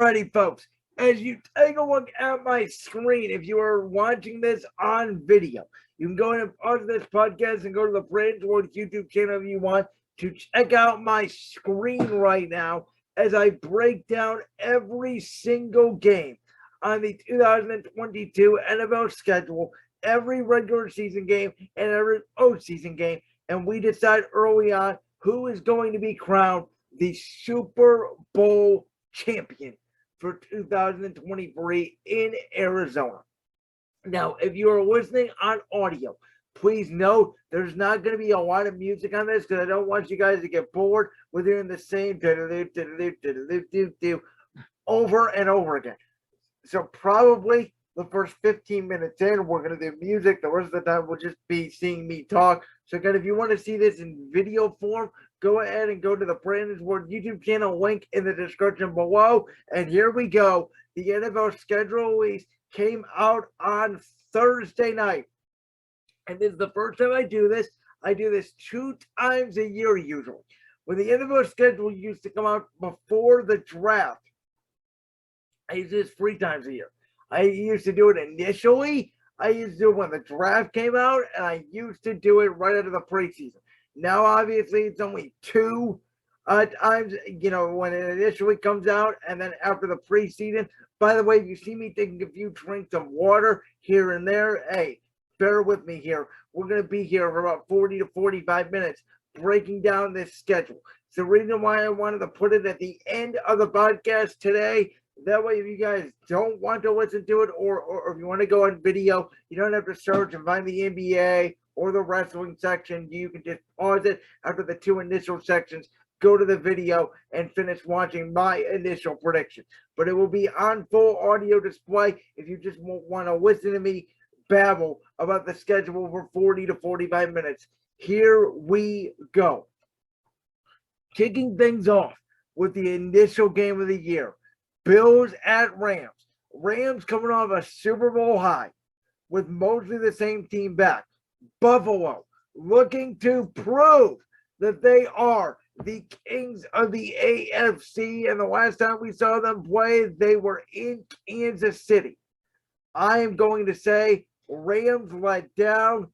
Alrighty, folks, as you take a look at my screen, if you are watching this on video, you can go ahead and pause this podcast and go to the Patriots YouTube channel if you want to check out my screen right now as I break down every single game on the 2022 NFL schedule, every regular season game, and every postseason game. And we decide early on who is going to be crowned the Super Bowl champion for 2023 in Arizona. Now, if you are listening on audio, please note there's not going to be a lot of music on this because I don't want you guys to get bored with hearing the same over and over again. So probably the first 15 minutes in, we're going to do music. The rest of the time, we'll just be seeing me talk. So again, if you want to see this in video form, go ahead and go to the Brandon's Word YouTube channel, link in the description below. And here we go. The NFL schedule release came out on Thursday night. And this is the first time I do this. I do this 2 times a year usually. When the NFL schedule used to come out before the draft, I used to do this 3 times a year. I used to do it initially. I used to do it when the draft came out, and I used to do it right out of the preseason. Now, obviously, it's only 2 times, when it initially comes out, and then after the preseason. By the way, if you see me taking a few drinks of water here and there, hey, bear with me here. We're going to be here for about 40 to 45 minutes breaking down this schedule. It's the reason why I wanted to put it at the end of the podcast today. That way, if you guys don't want to listen to it or if you want to go on video, you don't have to search and find the NBA or the wrestling section. You can just pause it after the 2 initial sections, go to the video, and finish watching my initial prediction. But it will be on full audio display if you just want to listen to me babble about the schedule for 40 to 45 minutes. Here we go. Kicking things off with the initial game of the year. Bills at Rams. Rams coming off a Super Bowl high with mostly the same team back. Buffalo looking to prove that they are the kings of the AFC. And the last time we saw them play, they were in Kansas City. I am going to say Rams let down.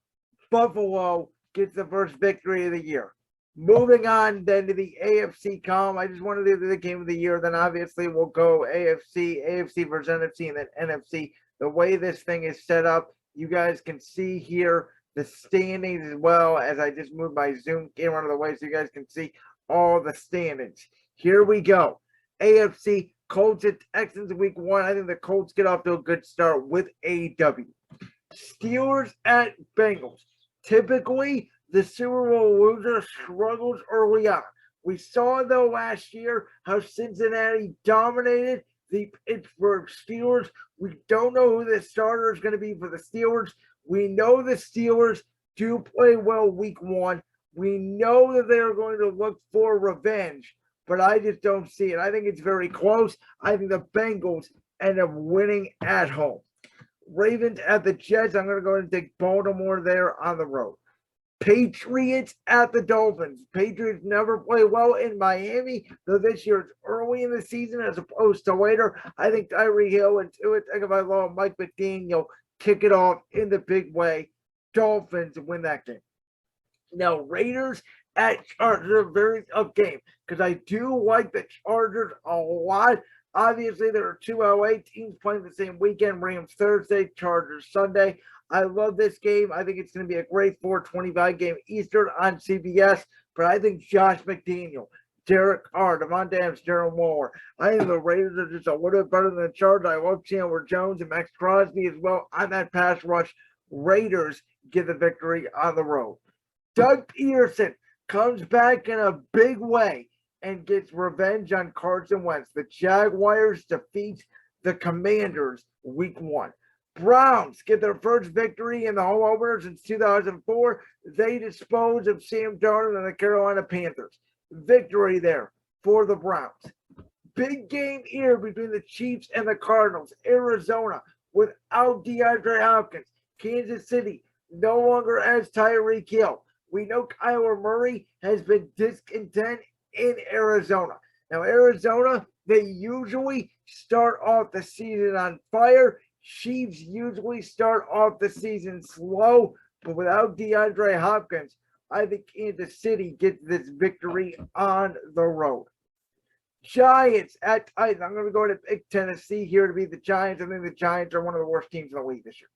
Buffalo gets the first victory of the year. Moving on then to the AFC column. I just wanted to do the game of the year. Then obviously we'll go AFC versus NFC, and then NFC. The way this thing is set up, you guys can see here the standings as well as I just moved my Zoom camera out of the way so you guys can see all the standings. Here we go. AFC, Colts at Texans week 1. I think the Colts get off to a good start with a W. Steelers at Bengals. Typically, the Super Bowl loser struggles early on. We saw, though, last year how Cincinnati dominated the Pittsburgh Steelers. We don't know who the starter is going to be for the Steelers. We know the Steelers do play well week 1. We know that they are going to look for revenge, but I just don't see it. I think it's very close. I think the Bengals end up winning at home. Ravens at the Jets. I'm going to go ahead and take Baltimore there on the road. Patriots at the Dolphins. Patriots never play well in Miami, though this year it's early in the season as opposed to later. I think Tyreek Hill and Tua Tagovailoa, Mike McDaniel kick it off in the big way. Dolphins win that game. Now, Raiders at Chargers, a very tough game because I do like the Chargers a lot. Obviously, there are 2 LA teams playing the same weekend. Rams Thursday, Chargers Sunday. I love this game. I think it's going to be a great 4:25 game Eastern on CBS. But I think Josh McDaniel, Derek Carr, Devontae Adams, Darren Waller. I think the Raiders are just a little bit better than the Chargers. I love Chandler Jones and Max Crosby as well on that pass rush. Raiders get the victory on the road. Doug Peterson comes back in a big way and gets revenge on Carson Wentz. The Jaguars defeat the Commanders week 1. Browns get their first victory in the home opener since 2004. They dispose of Sam Darnold and the Carolina Panthers. Victory there for the Browns. Big game here between the Chiefs and the Cardinals. Arizona without DeAndre Hopkins. Kansas City no longer has Tyreek Hill. We know Kyler Murray has been discontent in Arizona. Now, Arizona, They usually start off the season on fire. Chiefs usually start off the season slow, but without DeAndre Hopkins, I think Kansas City gets this victory on the road. Giants at Titans. I'm going to go to pick Tennessee here to beat the Giants. I think the Giants are one of the worst teams in the league this year.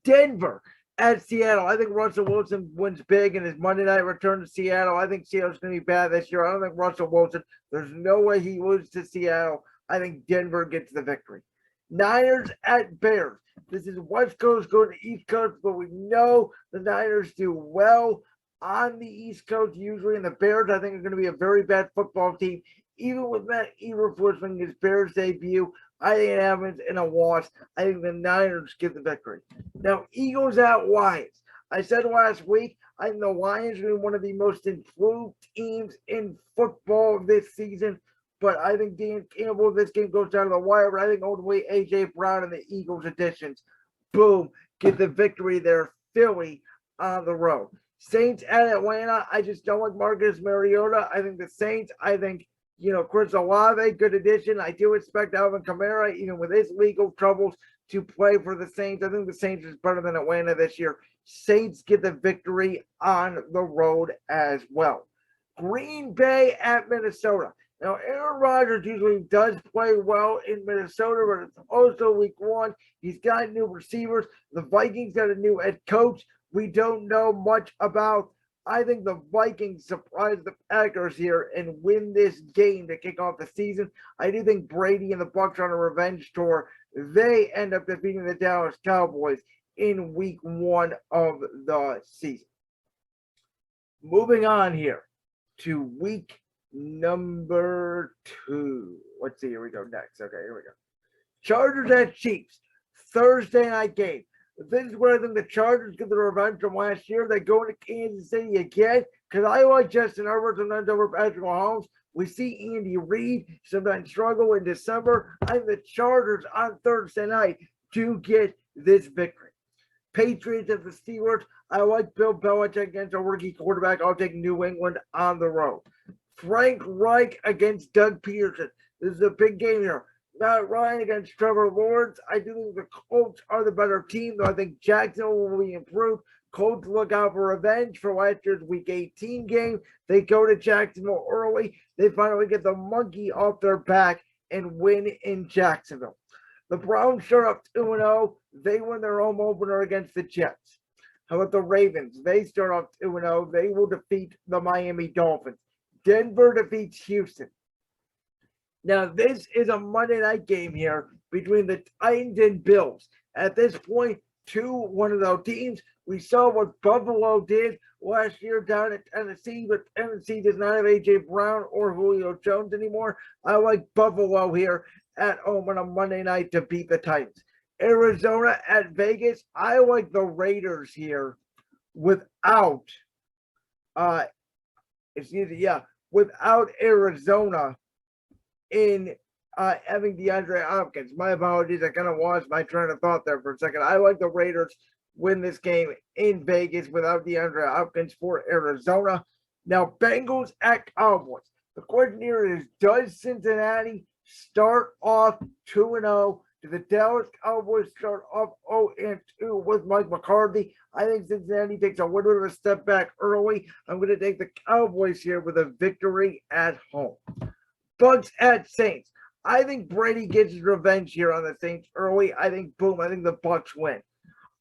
Denver at Seattle. I think Russell Wilson wins big in his Monday night return to Seattle. I think Seattle's going to be bad this year. I don't think Russell Wilson, there's no way he loses to Seattle. I think Denver gets the victory. Niners at Bears. This is West Coast going to East Coast, but we know the Niners do well on the East Coast usually, and the Bears, I think, are going to be a very bad football team. Even with Matt Eberflus making his Bears debut, I think it happens in a loss. I think the Niners get the victory. Now, Eagles at Lions. I said last week, I think the Lions are one of the most improved teams in football this season. But I think Dan Campbell, this game goes down to the wire. But I think ultimately A.J. Brown and the Eagles additions, boom, get the victory there. Philly on the road. Saints at Atlanta. I just don't like Marcus Mariota. I think the Saints, Chris Olave, good addition. I do expect Alvin Kamara, even with his legal troubles, to play for the Saints. I think the Saints is better than Atlanta this year. Saints get the victory on the road as well. Green Bay at Minnesota. Now, Aaron Rodgers usually does play well in Minnesota, but it's also week one. He's got new receivers. The Vikings got a new head coach we don't know much about. I think the Vikings surprise the Packers here and win this game to kick off the season. I do think Brady and the Bucs on a revenge tour. They end up defeating the Dallas Cowboys in week one of the season. Moving on here to week number 2. Let's see, here we go next. Okay, here we go. Chargers at Chiefs. Thursday night game. This is where I think the Chargers get the revenge from last year. They go into Kansas City again because I like Justin Herbert sometimes over Patrick Mahomes. We see Andy Reid sometimes struggle in December. I think the Chargers on Thursday night do get this victory. Patriots at the Steelers. I like Bill Belichick against a rookie quarterback. I'll take New England on the road. Frank Reich against Doug Peterson. This is a big game here. Matt Ryan against Trevor Lawrence. I do think the Colts are the better team, though I think Jacksonville will be improved. Colts look out for revenge for last year's Week 18 game. They go to Jacksonville early. They finally get the monkey off their back and win in Jacksonville. The Browns start up 2-0. They win their home opener against the Jets. How about the Ravens? They start off 2-0. They will defeat the Miami Dolphins. Denver defeats Houston. Now, this is a Monday night game here between the Titans and Bills. At this point, 2-1 of those teams. We saw what Buffalo did last year down at Tennessee, but Tennessee does not have A.J. Brown or Julio Jones anymore. I like Buffalo here at home on a Monday night to beat the Titans. Arizona at Vegas. I like the Raiders here without Arizona in having DeAndre Hopkins. My apologies. I kind of lost my train of thought there for a second. I like the Raiders win this game in Vegas without DeAndre Hopkins for Arizona. Now, Bengals at Cowboys. The question here is, does Cincinnati start off 2-0? Do the Dallas Cowboys start off 0-2 with Mike McCarthy? I think Cincinnati takes a little bit of a step back early. I'm going to take the Cowboys here with a victory at home. Bucs at Saints. I think Brady gets his revenge here on the Saints early. I think the Bucs win.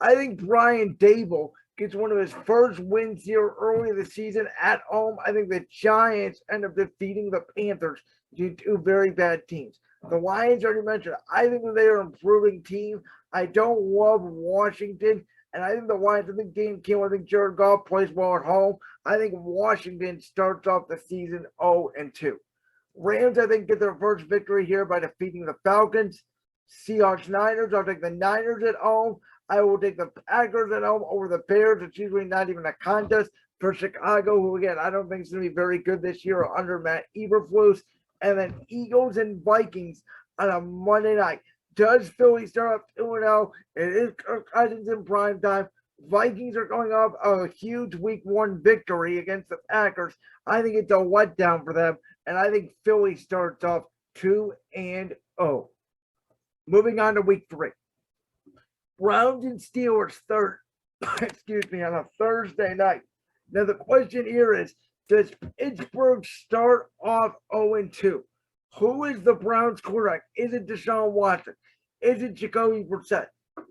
I think Brian Daboll gets one of his first wins here early in the season at home. I think the Giants end up defeating the Panthers, two very bad teams. The Lions already mentioned. I think that they are an improving team. I don't love Washington, and I think the Lions, I think Dan Campbell, I think Jared Goff plays well at home. I think Washington starts off the season 0-2. Rams, I think, get their first victory here by defeating the Falcons. Seahawks, Niners. I'll take the Niners at home. I will take the Packers at home over the Bears. It's usually not even a contest for Chicago, who, again, I don't think is going to be very good this year under Matt Eberflus. And then Eagles and Vikings on a Monday night. Does Philly start up 2-0? It is Kirk Cousins in prime time. Vikings are going off a huge week 1 victory against the Packers. I think it's a letdown for them. And I think Philly starts off 2-0. Moving on to week 3. Browns and Steelers third, excuse me, on a Thursday night. Now the question here is, does Pittsburgh start off 0-2? Who is the Browns quarterback? Is it Deshaun Watson? Is it Jacoby Brissett?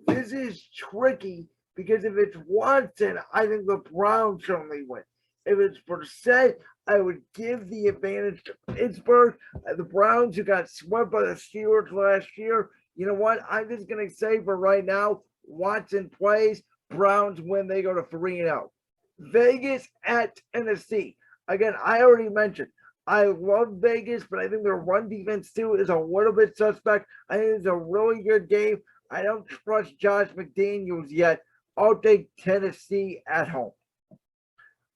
This is tricky because if it's Watson, I think the Browns certainly win. If it's Brissett, I would give the advantage to Pittsburgh. The Browns, who got swept by the Steelers last year, you know what? I'm just going to say for right now, Watson plays, Browns win, they go to 3-0. Vegas at Tennessee. Again, I already mentioned, I love Vegas, but I think their run defense too is a little bit suspect. I think it's a really good game. I don't trust Josh McDaniels yet. I'll take Tennessee at home.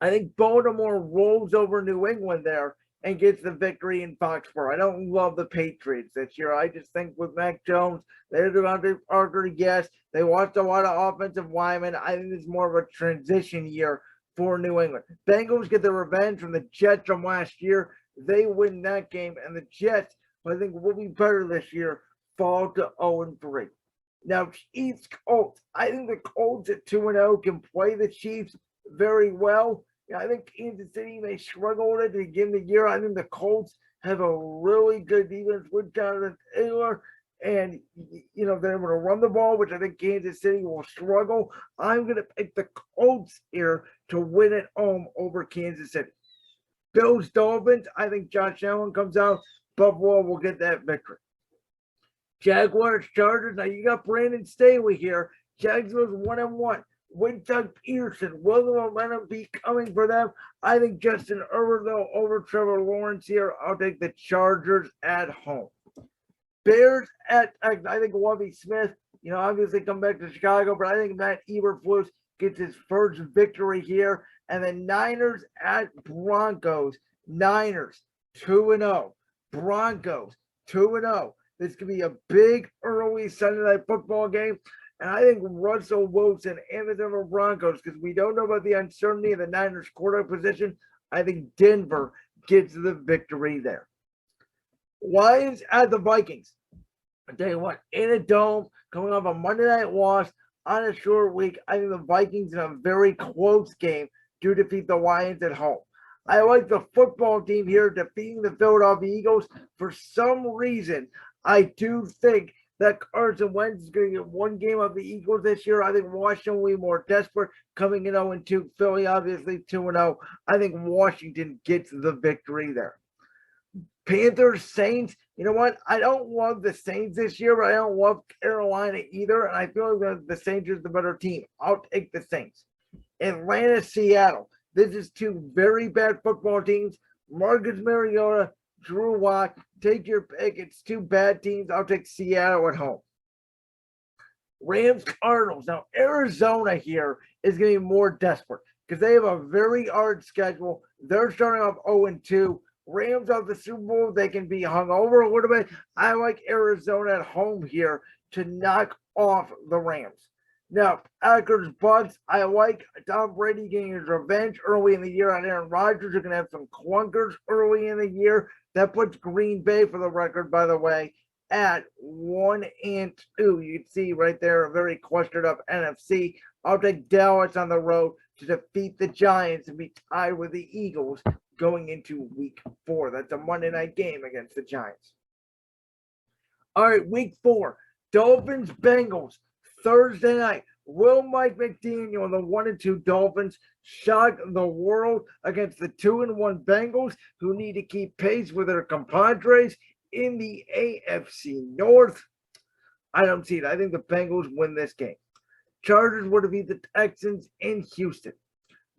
I think Baltimore rolls over New England there and gets the victory in Foxborough. I don't love the Patriots this year. I just think with Mac Jones, they're going to argue, yes. They watched a lot of offensive linemen. I think it's more of a transition year for New England. Bengals get their revenge from the Jets from last year. They win that game, and the Jets, who I think will be better this year, fall to 0-3. Now, Chiefs Colts. I think the Colts at 2-0 can play the Chiefs very well. I think Kansas City may struggle with it to begin the year. I think the Colts have a really good defense with Jonathan Taylor, and they're able to run the ball, which I think Kansas City will struggle. I'm going to pick the Colts here to win at home over Kansas City. Bills Dolphins. I think Josh Allen comes out. Buffalo will get that victory. Jaguars Chargers. Now you got Brandon Staley here. Jags was 1-1. With Doug Peterson, will the momentum be coming for them? I think Justin Herbert, though, over Trevor Lawrence here. I'll take the Chargers at home. Bears at, I think Lovie Smith, obviously come back to Chicago, but I think Matt Eberflus gets his first victory here. And the Niners at Broncos. Niners 2-0. Broncos 2-0. This could be a big early Sunday night football game. And I think Russell Wilson and the Denver Broncos, because we don't know about the uncertainty of the Niners quarterback position, I think Denver gets the victory there. Lions at the Vikings. I tell you what, in a dome, coming off a Monday night loss on a short week, I think the Vikings in a very close game do defeat the Lions at home. I like the football team here defeating the Philadelphia Eagles. For some reason, I do think that Carson Wentz is going to get one game of the Eagles this year. I think Washington will be more desperate, coming in 0-2. Philly, obviously, 2-0. I think Washington gets the victory there. Panthers Saints. You know what? I don't love the Saints this year, but I don't love Carolina either. And I feel like the Saints is the better team. I'll take the Saints. Atlanta, Seattle. This is two very bad football teams. Marcus Mariota, Drew Lock, take your pick. It's two bad teams. I'll take Seattle at home. Rams Cardinals. Now, Arizona here is going to be more desperate because they have a very hard schedule. They're starting off 0-2. Rams off the Super Bowl, they can be hung over a little bit. I like Arizona at home here to knock off the Rams. Now, Packers Bucks, I like Tom Brady getting his revenge early in the year on Aaron Rodgers. You're going to have some clunkers early in the year. That puts Green Bay, for the record, by the way, at 1-2. You can see right there a very clustered up NFC. I'll take Dallas on the road to defeat the Giants and be tied with the Eagles going into week 4. That's a Monday night game against the Giants. All right, week 4. Dolphins Bengals. Thursday night. Will Mike McDaniel and the 1-2 Dolphins shock the world against the 2-1 Bengals, who need to keep pace with their compadres in the AFC North? I don't see it. I think the Bengals win this game. Chargers would defeat the Texans in Houston,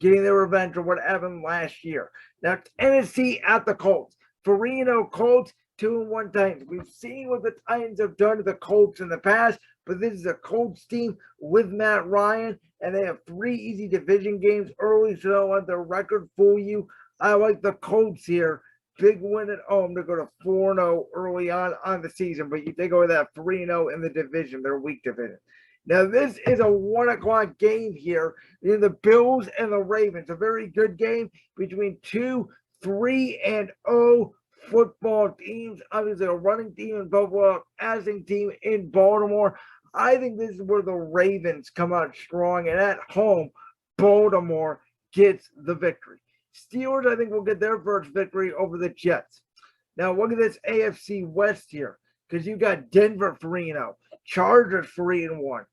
getting their revenge for what happened last year. Now, Tennessee at the Colts. 3-0 Colts, 2-1 Titans. We've seen what the Titans have done to the Colts in the past, but this is a Colts team with Matt Ryan, and they have 3 easy division games early, so don't let their record fool you. I like the Colts here. Big win at home to go to 4-0 early on the season, but they go with that 3-0 in the division, their weak division. Now, this is a 1 o'clock game here in the Bills and the Ravens. A very good game between 2 3-0 football teams. Obviously, a running team in Buffalo, passing team in Baltimore. I think this is where the Ravens come out strong, and at home, Baltimore gets the victory. Steelers, I think, will get their first victory over the Jets. Now, look at this AFC West here, because you got Denver 3-0, Chargers 3-1,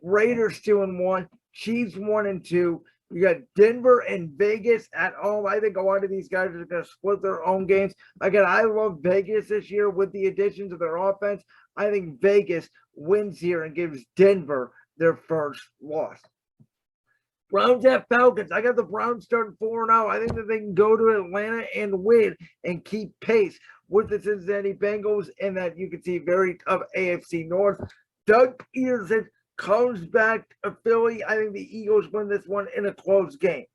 Raiders 2-1, Chiefs 1-2. You got Denver and Vegas at home. I think a lot of these guys are going to split their own games. Again, I love Vegas this year with the additions of their offense. I think Vegas wins here and gives Denver their first loss. Browns at Falcons. I got the Browns starting 4-0. I think that they can go to Atlanta and win and keep pace with the Cincinnati Bengals, and that you can see very tough AFC North. Doug Peterson comes back to Philly. I think the Eagles win this one in a close game.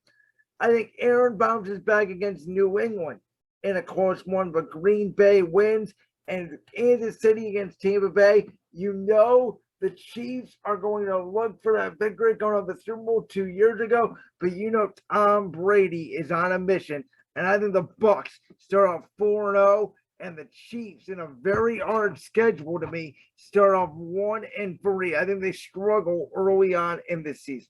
I think Aaron bounces back against New England in a close one, but Green Bay wins. And Kansas City against Tampa Bay, you know the Chiefs are going to look for that victory going to the Super Bowl 2 years ago, but you know Tom Brady is on a mission. And I think the Bucs start off 4-0. And the Chiefs, in a very hard schedule to me, start off 1-3. I think they struggle early on in this season.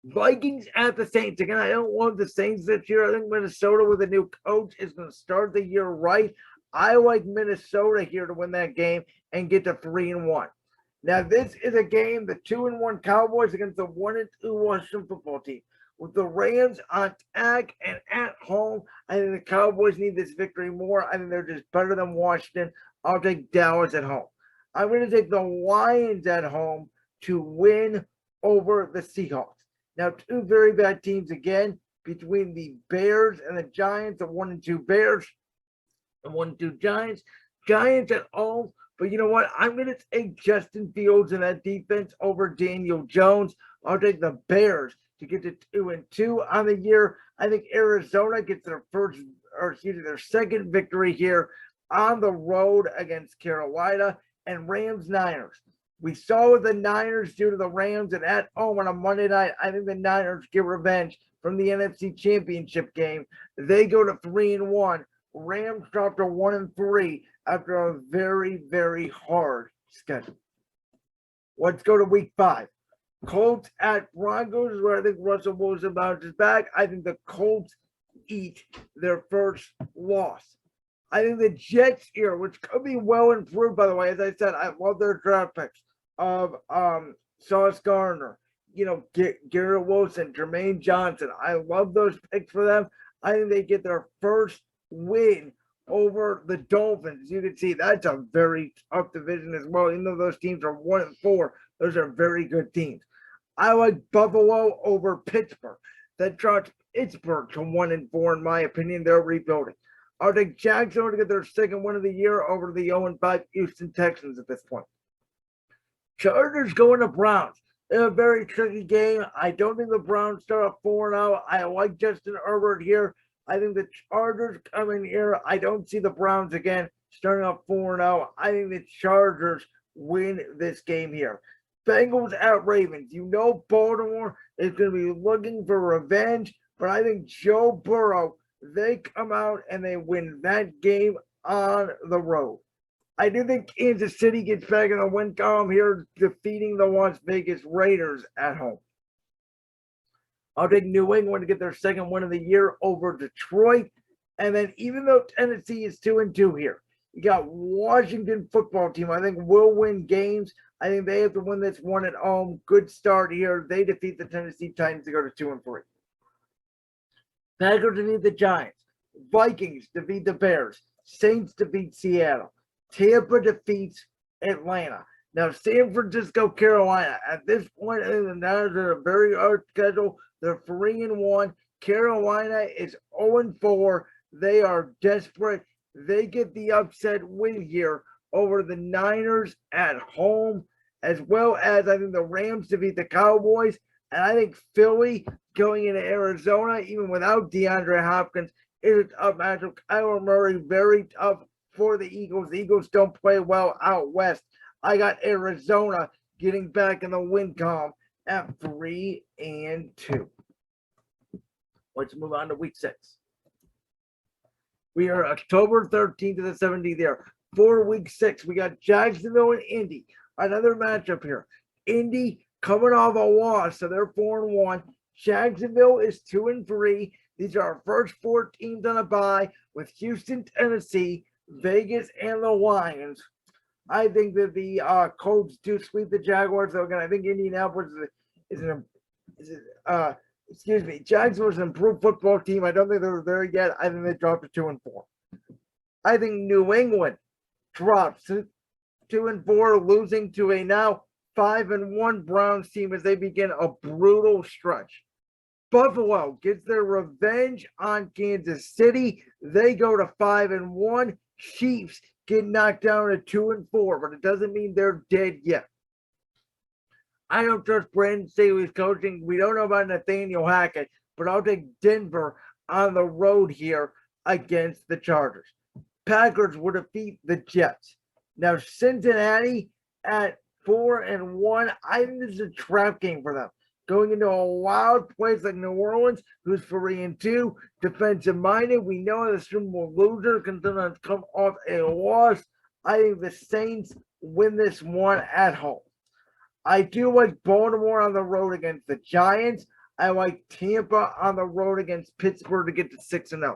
Vikings at the Saints. Again, I don't love the Saints this year. I think Minnesota with a new coach is going to start the year right. I like Minnesota here to win that game and get to 3-1. Now, this is a game, the 2-1 Cowboys against the 1-2 Washington football team. With the Rams on tag and at home, I think the Cowboys need this victory more. I think they're just better than Washington. I'll take Dallas at home. I'm going to take the Lions at home to win over the Seahawks. Now, two very bad teams again between the Bears and the Giants, the 1-2 Bears and 1-2 Giants. Giants at home. But you know what? I'm going to take Justin Fields in that defense over Daniel Jones. I'll take the Bears to get to 2-2 on the year. I think Arizona gets their their second victory here on the road against Carolina. And Rams-Niners. We saw what the Niners do to the Rams, and at home on a Monday night, I think the Niners get revenge from the NFC Championship game. They go to 3-1. Rams drop to 1-3 after a very, very hard schedule. Let's go to week 5. Colts at Broncos, where I think Russell Wilson bounces back. I think the Colts eat their first loss. I think the Jets here, which could be well improved, by the way, as I said, I love their draft picks of Sauce Gardner, Garrett Wilson, Jermaine Johnson. I love those picks for them. I think they get their first win over the Dolphins. As you can see, that's a very tough division as well. Even though those teams are 1-4, those are very good teams. I like Buffalo over Pittsburgh. That drops Pittsburgh to 1-4, in my opinion. They're rebuilding. I'll take Jacksonville to get their second win of the year over the 0-5 Houston Texans at this point. Chargers going to Browns. It's a very tricky game. I don't think the Browns start off 4-0. I like Justin Herbert here. I think the Chargers come in here. I don't see the Browns again starting off 4-0. I think the Chargers win this game here. Bengals at Ravens. You know Baltimore is going to be looking for revenge, but I think Joe Burrow, they come out and they win that game on the road. I do think Kansas City gets back in the win column here, defeating the Las Vegas Raiders at home. I'll take New England to get their second win of the year over Detroit. And then even though Tennessee is 2-2 here, you got Washington football team. I think will win games. I think they have to win this one at home. Good start here. They defeat the Tennessee Titans to go to 2-3. Packers defeat the Giants. Vikings defeat the Bears. Saints defeat Seattle. Tampa defeats Atlanta. Now, San Francisco, Carolina. At this point, the Niners are a very hard schedule. They're 3-1. Carolina is 0-4. They are desperate. They get the upset win here over the Niners at home, as well as I think the Rams defeat the Cowboys. And I think Philly going into Arizona, even without DeAndre Hopkins, is a tough matchup. Kyler Murray, very tough for the Eagles. The Eagles don't play well out west. I got Arizona getting back in the win column at 3-2. Let's move on to week 6. We are October 13th to the 17th here. For week 6, we got Jacksonville and Indy. Another matchup here. Indy coming off a loss, so they're 4-1. Jacksonville is 2-3. These are our first 4 teams on a bye with Houston, Tennessee, Vegas, and the Lions. I think that the Colts do sweep the Jaguars. So again, I think Indianapolis Jacksonville's an improved football team. I don't think they're there yet. I think they dropped to 2-4. I think New England drops to 2-4, losing to a now 5-1 Browns team as they begin a brutal stretch. Buffalo gets their revenge on Kansas City. They go to 5-1. Chiefs get knocked down to 2-4, but it doesn't mean they're dead yet. I don't trust Brandon Staley's coaching. We don't know about Nathaniel Hackett, but I'll take Denver on the road here against the Chargers. Packers will defeat the Jets. Now, Cincinnati at 4-1. I think this is a trap game for them. Going into a wild place like New Orleans, who's 3-2, defensive minded. We know the Super Bowl loser can sometimes come off a loss. I think the Saints win this one at home. I do like Baltimore on the road against the Giants. I like Tampa on the road against Pittsburgh to get to 6-0.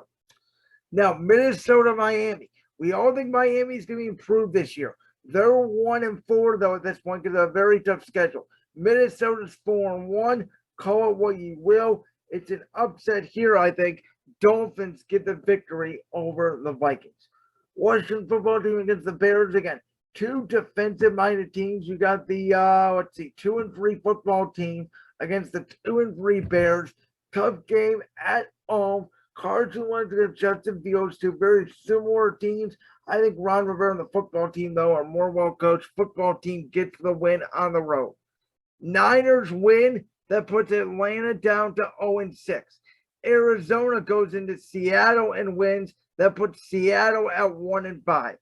Now, Minnesota, Miami. We all think Miami's going to be improved this year. They're 1-4, though, at this point because of a very tough schedule. Minnesota's 4-1. Call it what you will. It's an upset here, I think. Dolphins get the victory over the Vikings. Washington football team against the Bears again. 2 defensive-minded teams. You got the 2-3 football team against the 2-3 Bears. Tough game at home. Carson Wentz against Justin Fields, 2 very similar teams. I think Ron Rivera and the football team, though, are more well-coached. Football team gets the win on the road. Niners win. That puts Atlanta down to 0-6. Arizona goes into Seattle and wins. That puts Seattle at 1-5.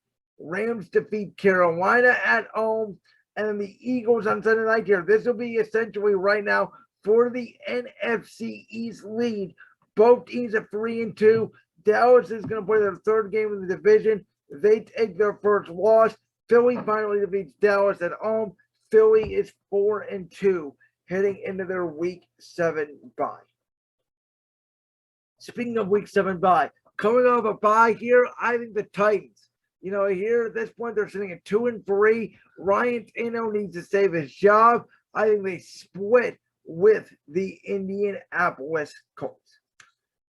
Rams defeat Carolina at home. And then the Eagles on Sunday night here. This will be essentially right now for the NFC East lead. Both teams are 3-2. Dallas is going to play their 3rd game in the division. They take their first loss. Philly finally defeats Dallas at home. Philly is 4-2 heading into their week 7 bye. Speaking of week 7 bye, coming off a bye here, I think the Titans. Here at this point, they're sitting at 2-3. Ryan Tannehill needs to save his job. I think they split with the Indianapolis Colts.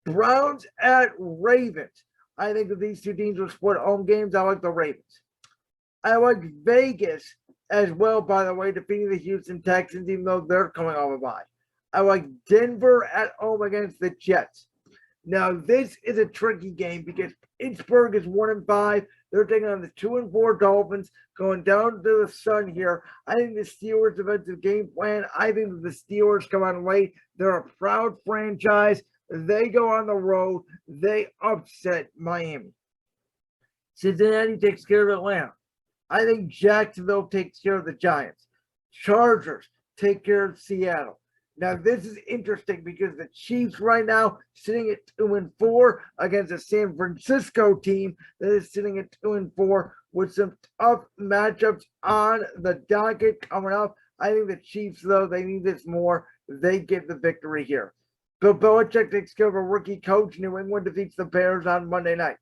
Browns at Ravens. I think that these 2 teams will split home games. I like the Ravens. I like Vegas as well, by the way, defeating the Houston Texans, even though they're coming off a bye. I like Denver at home against the Jets. Now, this is a tricky game because Pittsburgh is 1-5. They're taking on the 2-4 Dolphins, going down to the sun here. I think the Steelers' defensive game plan, I think that the Steelers come on late. They're a proud franchise. They go on the road. They upset Miami. Cincinnati takes care of Atlanta. I think Jacksonville takes care of the Giants. Chargers take care of Seattle. Now, this is interesting because the Chiefs right now sitting at 2-4 against a San Francisco team that is sitting at 2-4 with some tough matchups on the docket coming up. I think the Chiefs, though, they need this more. They get the victory here. Bill Belichick takes care of a rookie coach. New England defeats the Bears on Monday night.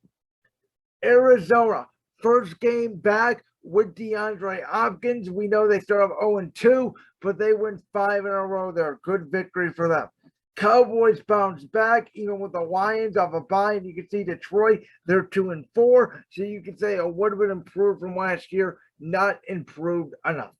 Arizona, first game back with DeAndre Hopkins. We know they start off 0-2, but they win 5 in a row there. Good victory for them. Cowboys bounce back, even with the Lions off a bye. And you can see Detroit, they're 2-4. So you can say it would have been improved from last year, not improved enough.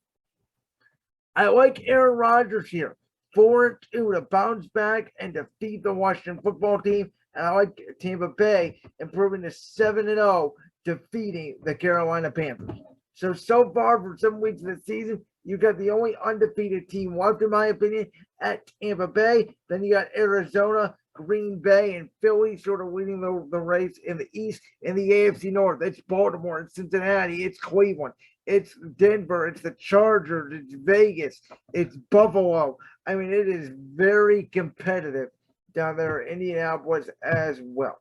I like Aaron Rodgers here. 4-2 to bounce back and defeat the Washington football team. And I like Tampa Bay improving to 7-0, defeating the Carolina Panthers. So far for 7 weeks of the season, you got the only undefeated team left, in my opinion, at Tampa Bay. Then you got Arizona, Green Bay, and Philly sort of leading the race in the East. In the AFC North, it's Baltimore, it's Cincinnati, it's Cleveland, it's Denver, it's the Chargers, it's Vegas, it's Buffalo. I mean, it is very competitive down there in Indianapolis as well.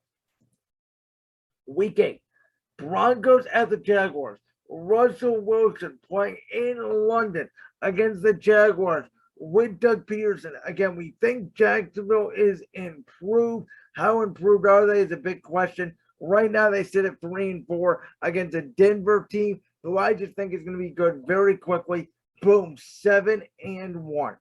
Week 8, Broncos at the Jaguars. Russell Wilson playing in London against the Jaguars with Doug Peterson. Again, we think Jacksonville is improved. How improved are they is a big question. Right now, they sit at 3-4 against a Denver team who I just think is going to be good very quickly. Boom, 7-1.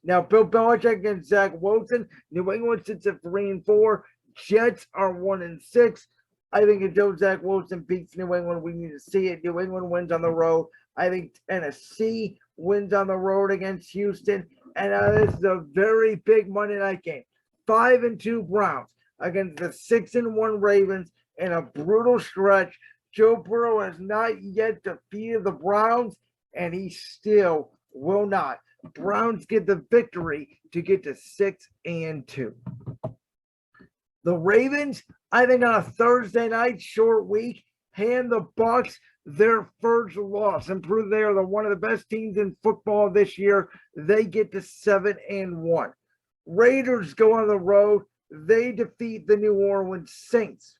Now, Bill Belichick against Zach Wilson. New England sits at 3-4. Jets are 1-6. I think until Zach Wilson beats New England, we need to see it. New England wins on the road. I think Tennessee wins on the road against Houston. And this is a very big Monday night game. 5-2 Browns against the 6-1 Ravens in a brutal stretch. Joe Burrow has not yet defeated the Browns, and he still will not. Browns get the victory to get to 6-2. The Ravens, I think on a Thursday night short week, hand the Bucs their first loss and prove they are one of the best teams in football this year. They get to 7-1. Raiders go on the road. They defeat the New Orleans Saints.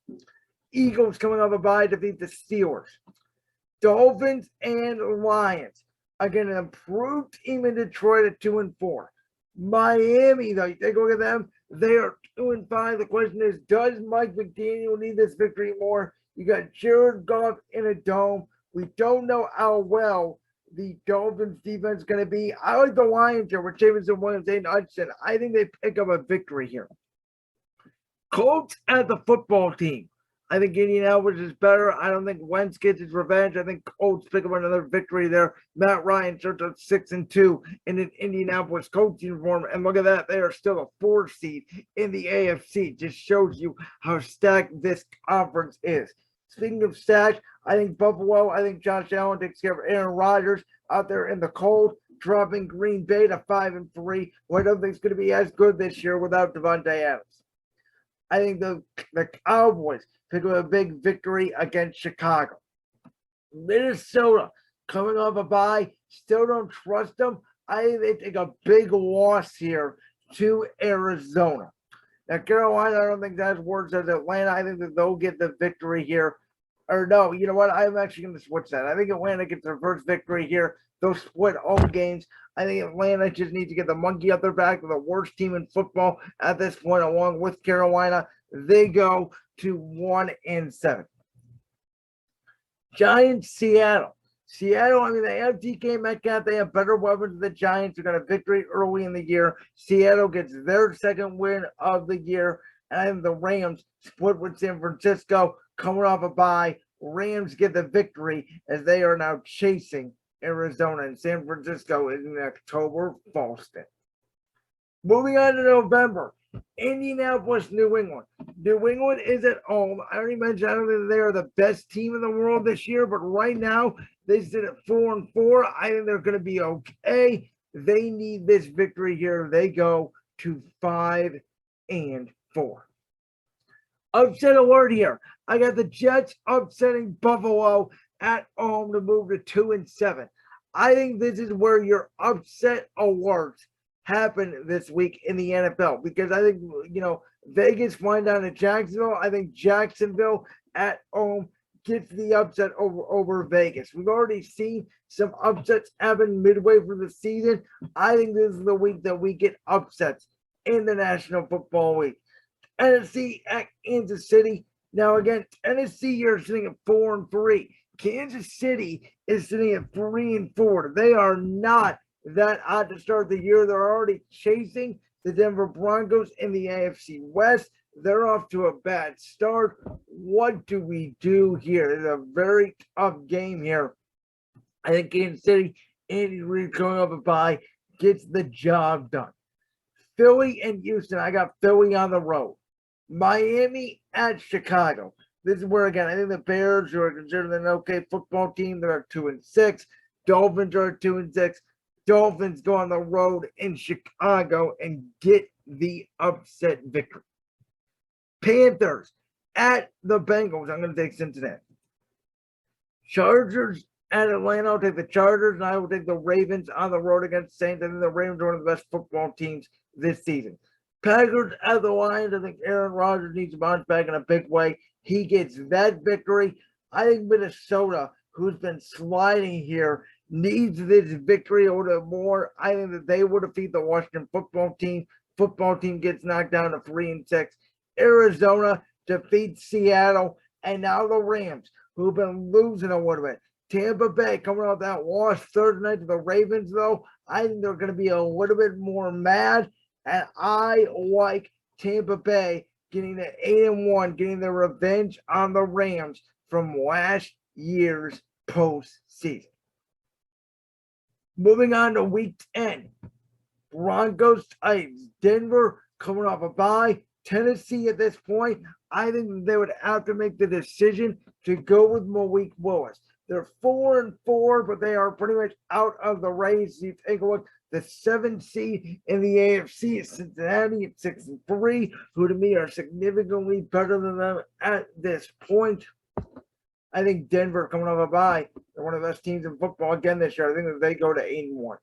Eagles coming off a bye defeat the Steelers. Dolphins and Lions. Again, an improved team in Detroit at 2-4. Miami, though, you take a look at them. They are 2-5. The question is, does Mike McDaniel need this victory more? You got Jared Goff in a dome. We don't know how well the Dolphins defense is going to be. I like the Lions here with Jameson Williams and Hudson. I think they pick up a victory here. Colts at the football team. I think Indianapolis is better. I don't think Wentz gets his revenge. I think Colts pick up another victory there. Matt Ryan starts at 6-2 in an Indianapolis Colts uniform. And look at that. They are still a 4 seed in the AFC. Just shows you how stacked this conference is. Speaking of stacked, I think Buffalo, I think Josh Allen takes care of Aaron Rodgers out there in the cold, dropping Green Bay to 5-3. Who I don't think is going to be as good this year without Devontae Adams. I think the Cowboys pick up a big victory against Chicago. Minnesota coming off a bye. Still don't trust them. I think they take a big loss here to Arizona. Now, Carolina, I don't think that's worse as Atlanta. I think that they'll get the victory here. Or no, you know what? I'm actually going to switch that. I think Atlanta gets their first victory here. They'll split home games. I think Atlanta just needs to get the monkey up their back. They're the worst team in football at this point, along with Carolina. They go to 1-7. Giants, Seattle. Seattle, I mean, they have DK Metcalf. They have better weapons than the Giants. They got a victory early in the year. Seattle gets their second win of the year. And I think the Rams split with San Francisco, coming off a bye. Rams get the victory as they are now chasing Arizona, and San Francisco is in October Boston. Moving on to November, Indianapolis, New England. New England is at home. I already mentioned I don't think they are the best team in the world this year, but right now they sit at 4-4. I think they're going to be okay. They need this victory here. They go to 5-4. Upset alert here. I got the Jets upsetting Buffalo at home to move to 2-7. I think this is where your upset alerts happen this week in the NFL, because I think, Vegas flying down to Jacksonville. I think Jacksonville at home gets the upset over Vegas. We've already seen some upsets happen midway through the season. I think this is the week that we get upsets in the National Football League. Tennessee at Kansas City. Now again, Tennessee, you're sitting at 4-3. Kansas City is sitting at 3-4. They are not that hot to start the year. They're already chasing the Denver Broncos in the AFC West. They're off to a bad start. What do we do here? It's a very tough game here. I think Kansas City, Andy Reid coming up a bye, gets the job done. Philly and Houston, I got Philly on the road. Miami at Chicago. This is where, again, I think the Bears, who are considered an okay football team, they're at 2-6. Dolphins are at 2-6. Dolphins go on the road in Chicago and get the upset victory. Panthers at the Bengals. I'm going to take Cincinnati. Chargers at Atlanta. I'll take the Chargers, and I will take the Ravens on the road against Saints. I think the Ravens are one of the best football teams this season. Packers at the Lions. I think Aaron Rodgers needs to bounce back in a big way. he gets that victory. I think Minnesota, who's been sliding here, needs this victory a little more. I think that they will defeat the Washington football team. Football team gets knocked down to 3-6. Arizona defeats Seattle, and now the Rams, who've been losing a little bit. Tampa Bay coming off that loss Thursday night to the Ravens, though. I think they're going to be a little bit more mad, and I like Tampa Bay getting to 8-1, getting their revenge on the Rams from last year's postseason. Moving on to week 10. Broncos Titans. Denver coming off a bye. Tennessee at this point, I think they would have to make the decision to go with Malik Willis. They're 4-4, but they are pretty much out of the race. You take a look, the 7th seed in the AFC is Cincinnati at 6-3, who to me are significantly better than them at this point. I think Denver coming off a bye, they're one of the best teams in football again this year. I think that they go to 8-1.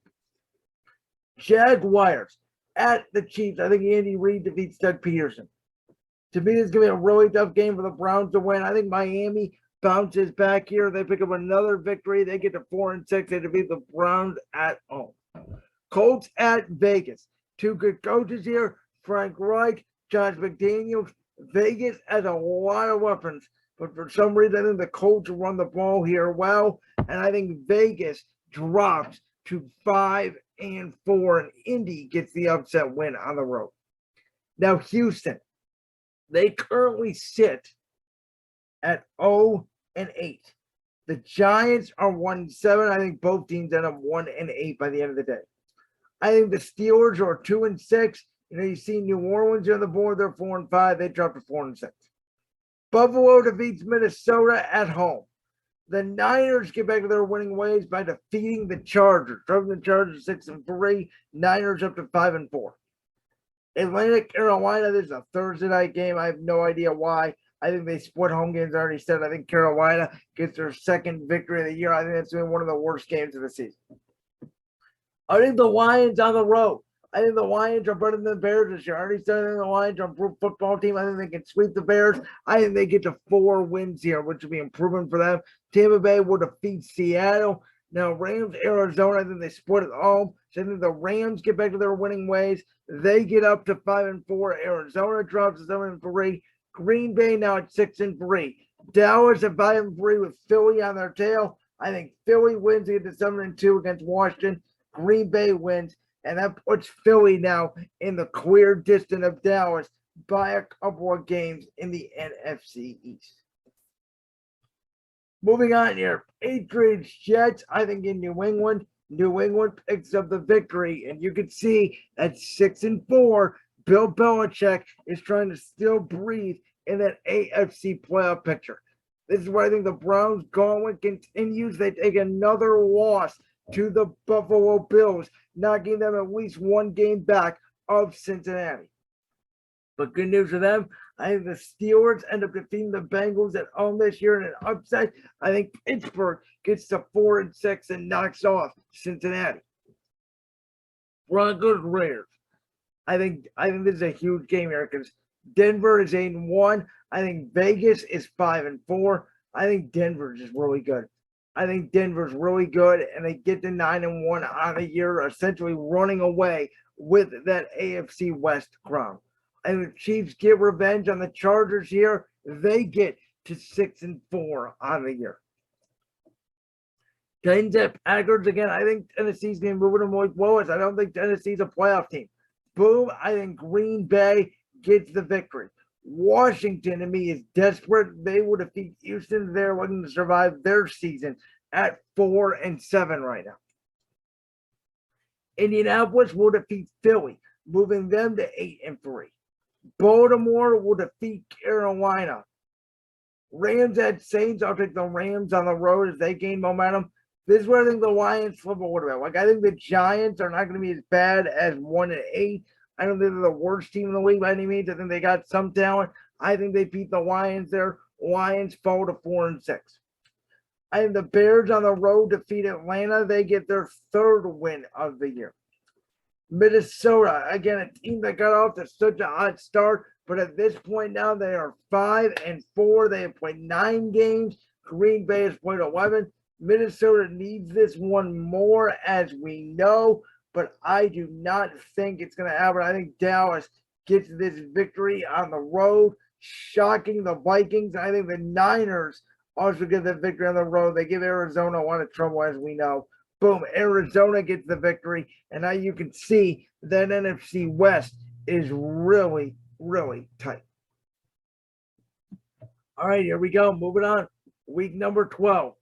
Jaguars at the Chiefs. I think Andy Reid defeats Doug Peterson. To me, it's going to be a really tough game for the Browns to win. I think Miami bounces back here. They pick up another victory. They get to 4-6. They defeat the Browns at home. Colts at Vegas. Two good coaches here. Frank Reich, Josh McDaniels. Vegas has a lot of weapons, but for some reason, I think the Colts run the ball here well, and I think Vegas drops to 5-4, and Indy gets the upset win on the road. Now, Houston, they currently sit at 0-8. The Giants are 1-7. I think both teams end up 1-8 by the end of the day. I think the Steelers are 2-6. You see New Orleans on the board. They're 4-5. They drop to 4-6. Buffalo defeats Minnesota at home. The Niners get back to their winning ways by defeating the Chargers. Driving the Chargers 6-3. Niners up to 5-4. Atlanta, Carolina. This is a Thursday night game. I have no idea why. I think they split home games. I already said. I think Carolina gets their second victory of the year. I think that's been one of the worst games of the season. I think the Lions on the road. I think the Lions are better than the Bears this year. I already said the Lions are a improved football team. I think they can sweep the Bears. I think they get to 4 wins here, which will be improvement for them. Tampa Bay will defeat Seattle. Now, Rams, Arizona, I think they split it home. So I think the Rams get back to their winning ways. They get up to 5-4. Arizona drops to 7-3. Green Bay now at 6-3. Dallas at 5-3 with Philly on their tail. I think Philly wins to get to 7-2 against Washington. Green Bay wins. And that puts Philly now in the clear distance of Dallas by a couple of games in the NFC East. Moving on here, Patriots Jets. I think in New England picks up the victory. And you can see at 6-4, Bill Belichick is trying to still breathe in that AFC playoff picture. This is where I think the Browns gauntlet continues. They take another loss to the Buffalo Bills, knocking them at least one game back of Cincinnati. But good news for them, I think the Steelers end up defeating the Bengals at home this year in an upset. I think Pittsburgh gets to 4-6 and knocks off Cincinnati. Broncos Raiders. I think this is a huge game here because Denver is 8-1. I think Vegas is 5-4. I think Denver is just really good. I think Denver's really good, and they get to 9-1 on the year, essentially running away with that AFC West crown. And the Chiefs get revenge on the Chargers here. They get to 6-4 on the year. Titans at Packers again. I think Tennessee's going to move to Malik Willis. I don't think Tennessee's a playoff team. Boom. I think Green Bay gets the victory. Washington, to me, is desperate. They will defeat Houston. They're looking to survive their season at 4-7 right now. Indianapolis will defeat Philly, moving them to 8-3. Baltimore will defeat Carolina. Rams at Saints. I'll take the Rams on the road as they gain momentum. This is where I think the Lions flip a little bit. Like, I think the Giants are not going to be as bad as 1-8. I don't think they're the worst team in the league by any means. I think they got some talent. I think they beat the Lions there. Lions fall to 4-6. I think the Bears on the road defeat Atlanta. They get their 3rd win of the year. Minnesota, again, a team that got off to such a hot start. But at this point now, they are 5-4. They have played 9 games. Green Bay has played 11. Minnesota needs this one more, as we know, but I do not think it's going to happen. I think Dallas gets this victory on the road, shocking the Vikings. I think the Niners also get the victory on the road. They give Arizona a lot of trouble, as we know. Boom, Arizona gets the victory, and now you can see that NFC West is really, really tight. All right, here we go. Moving on. Week number 12.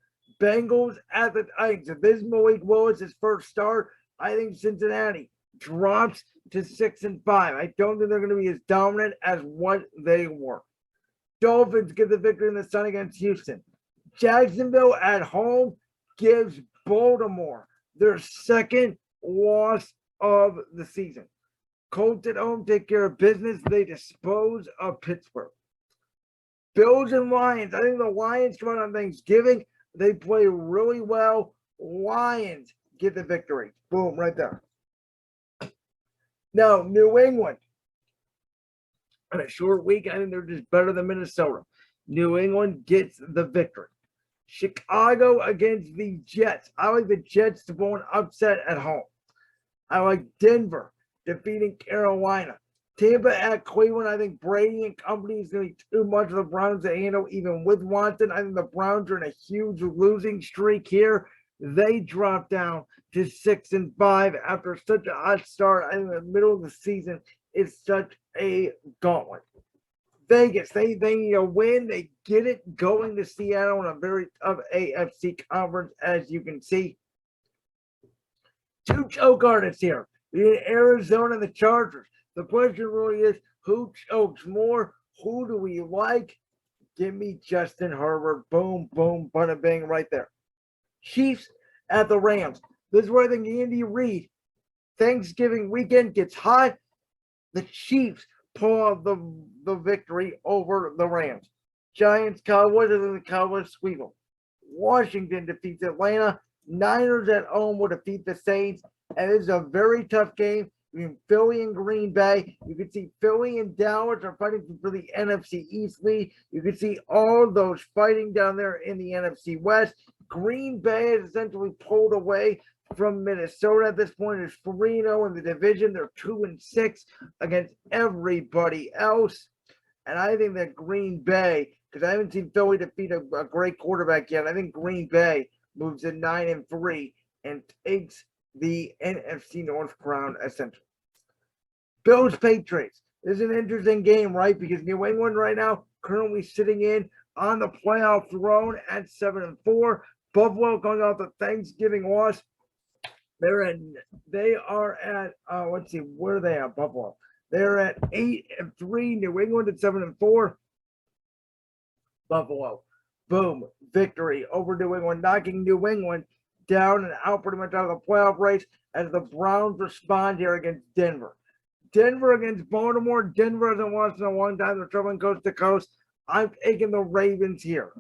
Bengals at the Titans. If this is Malik Willis' first start, I think Cincinnati drops to 6-5. I don't think they're going to be as dominant as what they were. Dolphins get the victory in the sun against Houston. Jacksonville at home gives Baltimore their second loss of the season. Colts at home take care of business. They dispose of Pittsburgh. Bills and Lions. I think the Lions come out on Thanksgiving. They play really well. Lions get the victory. Boom, right there. Now, New England. On a short week, I think they're just better than Minnesota. New England gets the victory. Chicago against the Jets. I like the Jets to pull an upset at home. I like Denver defeating Carolina. Tampa at Cleveland. I think Brady and company is going to be too much of the Browns to handle, even with Watson. I think the Browns are in a huge losing streak here. They drop down to 6-5 after such a hot start. I think the middle of the season is such a gauntlet. Vegas, they need a win. They get it going to Seattle in a very tough AFC conference, as you can see. 2 choke artists here. Arizona and the Chargers. The question really is, who chokes more? Who do we like? Give me Justin Herbert. Boom, boom, bada bing right there. Chiefs at the Rams. This is where I think Andy Reid, Thanksgiving weekend gets hot. The Chiefs pull out the victory over the Rams. Giants, Cowboys, and then the Cowboys sweep them. Washington defeats Atlanta. Niners at home will defeat the Saints. And this is a very tough game between Philly and Green Bay. You can see Philly and Dallas are fighting for the NFC East lead. You can see all those fighting down there in the NFC West. Green Bay is essentially pulled away from Minnesota at this point. It's 3-0 in the division. They're 2-6 against everybody else. And I think that Green Bay, because I haven't seen Philly defeat a great quarterback yet, I think Green Bay moves to 9-3 and takes the NFC North crown essentially. Bills Patriots. This is an interesting game, right? Because New England right now currently sitting in on the playoff throne at 7-4. Buffalo going off the Thanksgiving loss. They are at let's see, where are they at? Buffalo. They're at 8-3. New England at 7-4. Buffalo. Boom. Victory over New England, knocking New England down and out pretty much out of the playoff race as the Browns respond here against Denver. Denver against Baltimore. Denver hasn't lost in a long time. They're traveling coast to coast. I'm taking the Ravens here.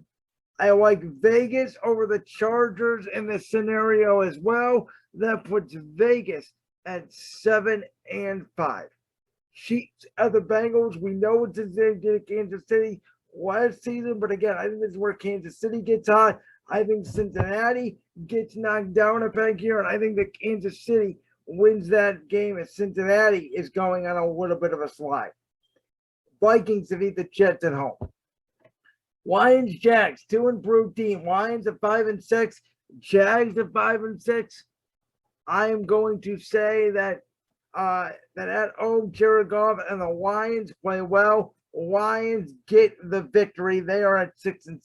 I like Vegas over the Chargers in this scenario as well. That puts Vegas at 7-5. Chiefs at the Bengals. We know it's in Kansas City last season, but again, I think this is where Kansas City gets hot. I think Cincinnati gets knocked down a peg here, and I think that Kansas City wins that game as Cincinnati is going on a little bit of a slide. Vikings defeat the Jets at home. Lions, Jags, 2 improved team. Lions at 5-6, Jags at 5-6. I am going to say that at home, Jared Goff and the Lions play well. Lions get the victory. They are at 6-6.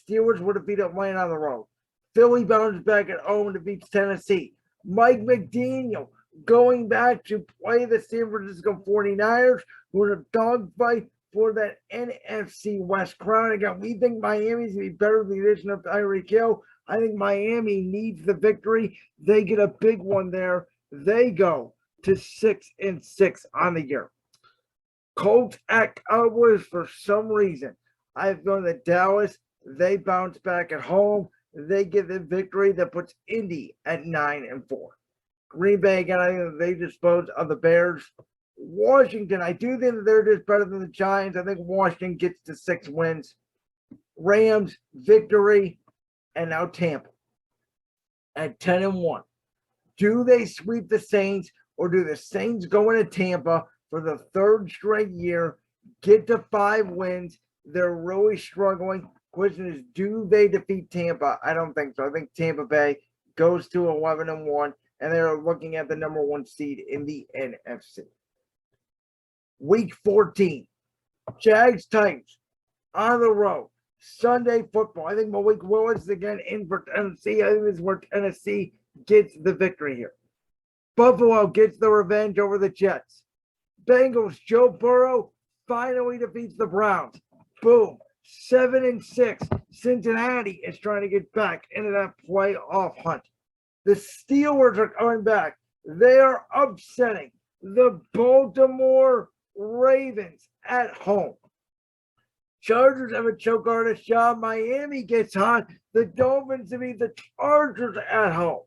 Steelers would defeat Atlanta on the road. Philly bounces back at home and defeats Tennessee. Mike McDaniel going back to play the San Francisco 49ers, who are in a dogfight for that NFC West crown. Again, we think Miami's going to be better with the addition of Tyreek Hill. I think Miami needs the victory. They get a big one there. They go to 6-6 on the year. Colts at Cowboys for some reason. I've gone to Dallas. They bounce back at home. They get the victory that puts Indy at 9-4. Green Bay, again, I think they dispose of the Bears. Washington, I do think that they're just better than the Giants. I think Washington gets to 6 wins. Rams, victory, and now Tampa at 10-1. Do they sweep the Saints, or do the Saints go into Tampa for the 3rd straight year, get to 5 wins? They're really struggling. Question is, do they defeat Tampa? I don't think so. I think Tampa Bay goes to 11-1, and they're looking at the number 1 seed in the NFC. Week 14, Jags Titans on the road. Sunday football. I think Malik Willis again in for Tennessee. I think this is where Tennessee gets the victory here. Buffalo gets the revenge over the Jets. Bengals, Joe Burrow finally defeats the Browns. Boom. 7-6. Cincinnati is trying to get back into that playoff hunt. The Steelers are coming back. They are upsetting the Baltimore Ravens at home. Chargers have a choke artist job. Miami gets hot. The Dolphins defeat the Chargers at home.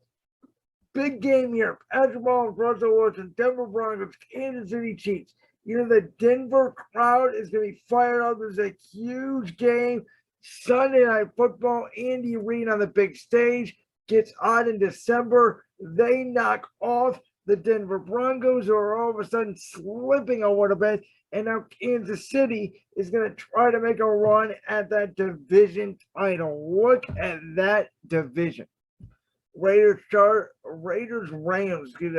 Big game here. Patrick Mahomes, Russell Wilson, Denver Broncos, Kansas City Chiefs. You know, the Denver crowd is going to be fired up. There's a huge game. Sunday Night Football. Andy Reid on the big stage. Gets hot in December. They knock off the Denver Broncos, who are all of a sudden slipping a little bit. And now Kansas City is going to try to make a run at that division title. Look at that division. Rams. I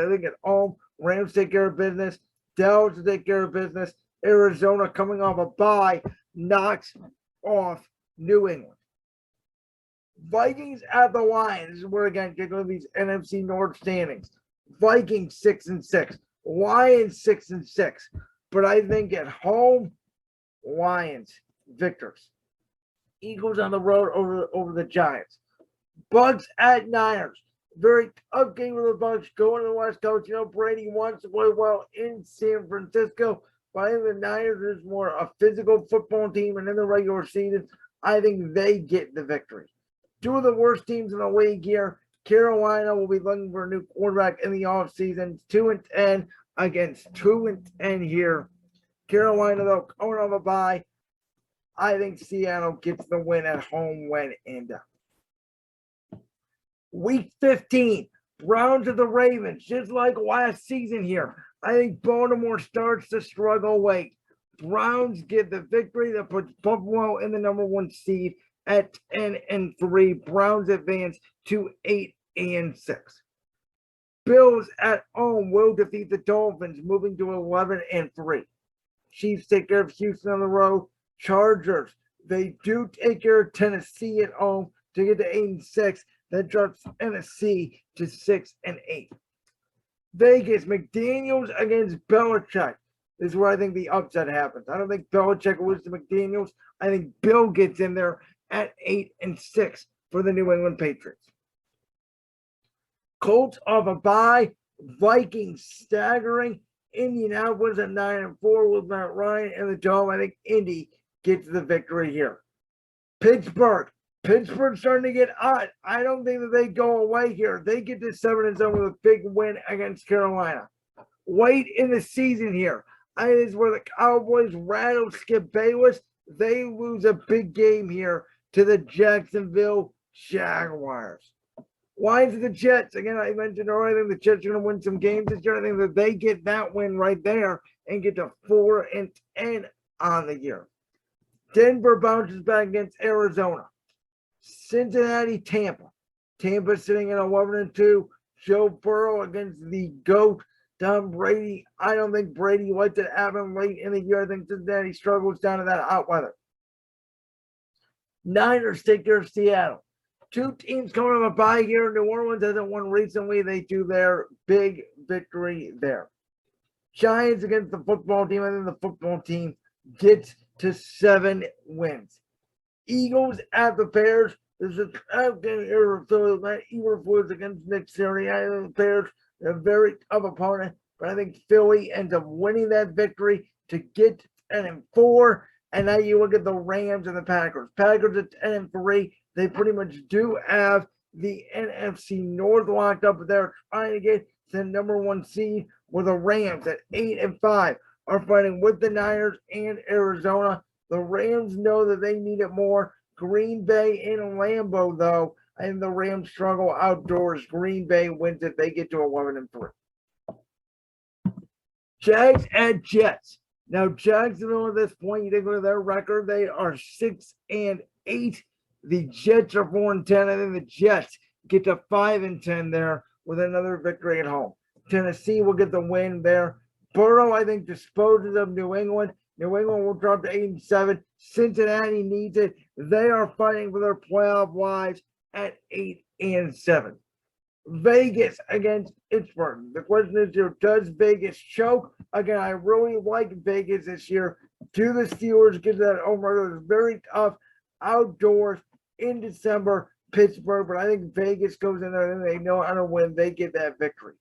think at home, Rams take care of business. Dallas take care of business. Arizona, coming off a bye, knocks off New England. Vikings at the Lions. This is where, again, get going to these NFC North standings. Vikings 6-6. Lions 6-6. But I think at home, Lions victors. Eagles on the road over the Giants. Bucks at Niners. Very tough game with the Bucks going to the West Coast. You know, Brady wants to play well in San Francisco. But I think the Niners is more a physical football team, and in the regular season, I think they get the victory. 2 of the worst teams in the league here. Carolina will be looking for a new quarterback in the offseason. 2-10 against 2-10 here. Carolina, though, coming off a bye. I think Seattle gets the win at home when in doubt. Week 15, Browns of the Ravens, just like last season here. I think Baltimore starts to struggle late. Browns get the victory that puts Buffalo in the number 1 seed at 10-3. Browns advance to 8-6. Bills at home will defeat the Dolphins, moving to 11-3. Chiefs take care of Houston on the road. Chargers, they do take care of Tennessee at home to get to 8-6. That drops Tennessee to 6-8. Vegas, McDaniels against Belichick. This is where I think the upset happens. I don't think Belichick will lose to McDaniels. I think Bill gets in there at 8-6 for the New England Patriots. Colts off a bye. Vikings staggering. Indianapolis at 9-4 with Matt Ryan and the Dome. I think Indy gets the victory here. Pittsburgh's starting to get hot. I don't think that they go away here. They get to 7-7 with a big win against Carolina. Late in the season here, I think this is where the Cowboys rattle Skip Bayless. They lose a big game here to the Jacksonville Jaguars. Lions of the Jets. Again, I mentioned earlier, I think the Jets are going to win some games this year. I think that they get that win right there and get to 4-10 on the year. Denver bounces back against Arizona. Cincinnati, Tampa. Tampa sitting at 11-2. Joe Burrow against the GOAT, Tom Brady. I don't think Brady lets it happen late in the year. I think Cincinnati struggles down to that hot weather. Niners take care of Seattle. 2 teams coming on a bye here. New Orleans hasn't won recently. They do their big victory there. Giants against the football team. I think the football team gets to 7 wins. Eagles at the Bears. This is a tough game here for Philly. Eberflus against Nick Sirianni. I think the Bears are a very tough opponent, but I think Philly ends up winning that victory to get 10-4. And now you look at the Rams and the Packers. Packers at 10-3. They pretty much do have the NFC North locked up. They're trying to get to the number 1 seed. where the Rams at 8-5 are fighting with the Niners and Arizona. The Rams know that they need it more. Green Bay and Lambeau, though, and the Rams struggle outdoors. Green Bay wins if they get to 11-3. Jags at Jets. Now, Jacksonville at this point, you take a look at their record, they are 6-8. The Jets are 4-10. I think the Jets get to 5-10 there with another victory at home. Tennessee will get the win there. Burrow, I think, disposes of New England. New England will drop to 8-7. Cincinnati needs it. They are fighting for their playoff lives at 8-7. Vegas against Pittsburgh. The question is here, does Vegas choke? Again, I really like Vegas this year. Do the Steelers get that over? It was very tough outdoors in December, Pittsburgh, but I think Vegas goes in there and they know how to win. They get that victory.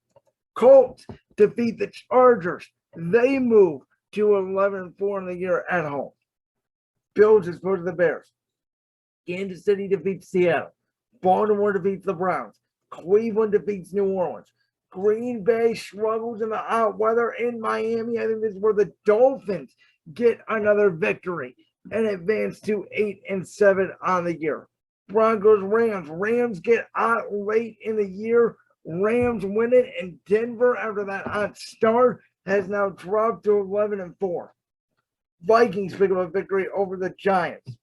Colts defeat the Chargers. They move to 11-4 in the year at home. Bills as opposed to the Bears. Kansas City defeats Seattle. Baltimore defeats the Browns. Cleveland defeats New Orleans. Green Bay struggles in the hot weather in Miami. I think this is where the Dolphins get another victory and advance to 8-7 on the year. Broncos, Rams. Rams get hot late in the year. Rams win it, and Denver, after that hot start, has now dropped to 11-4. Vikings pick up a victory over the Giants.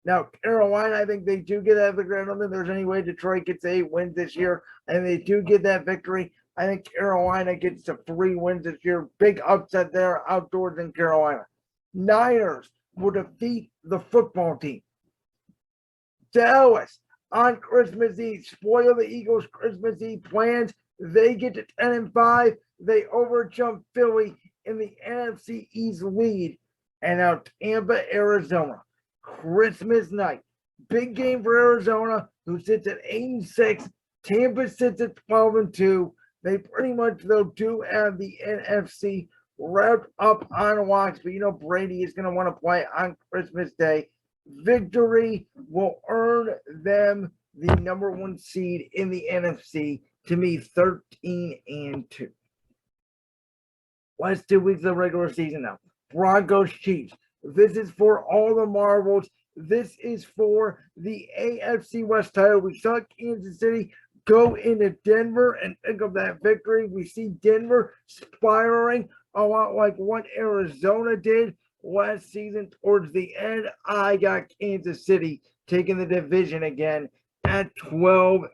Now, Carolina, I think they do get that victory. I don't think there's any way Detroit gets 8 wins this year, and they do get that victory. I think Carolina gets to 3 wins this year. Big upset there outdoors in Carolina. Niners will defeat the football team. Dallas on Christmas Eve, spoil the Eagles' Christmas Eve plans. They get to 10-5. They overjump Philly in the NFC East lead. And now Tampa, Arizona. Christmas night. Big game for Arizona, who sits at 8-6. Tampa sits at 12-2. They pretty much, though, do have the NFC wrapped up on wax, but you know Brady is going to want to play on Christmas Day. Victory will earn them the number 1 seed in the NFC, to me 13-2. Last 2 weeks of the regular season now. Broncos, Chiefs. This is for all the marbles. This is for the AFC West title. We saw Kansas City go into Denver and pick up that victory. We see Denver spiraling a lot like what Arizona did last season. Towards the end, I got Kansas City taking the division again at 12-4.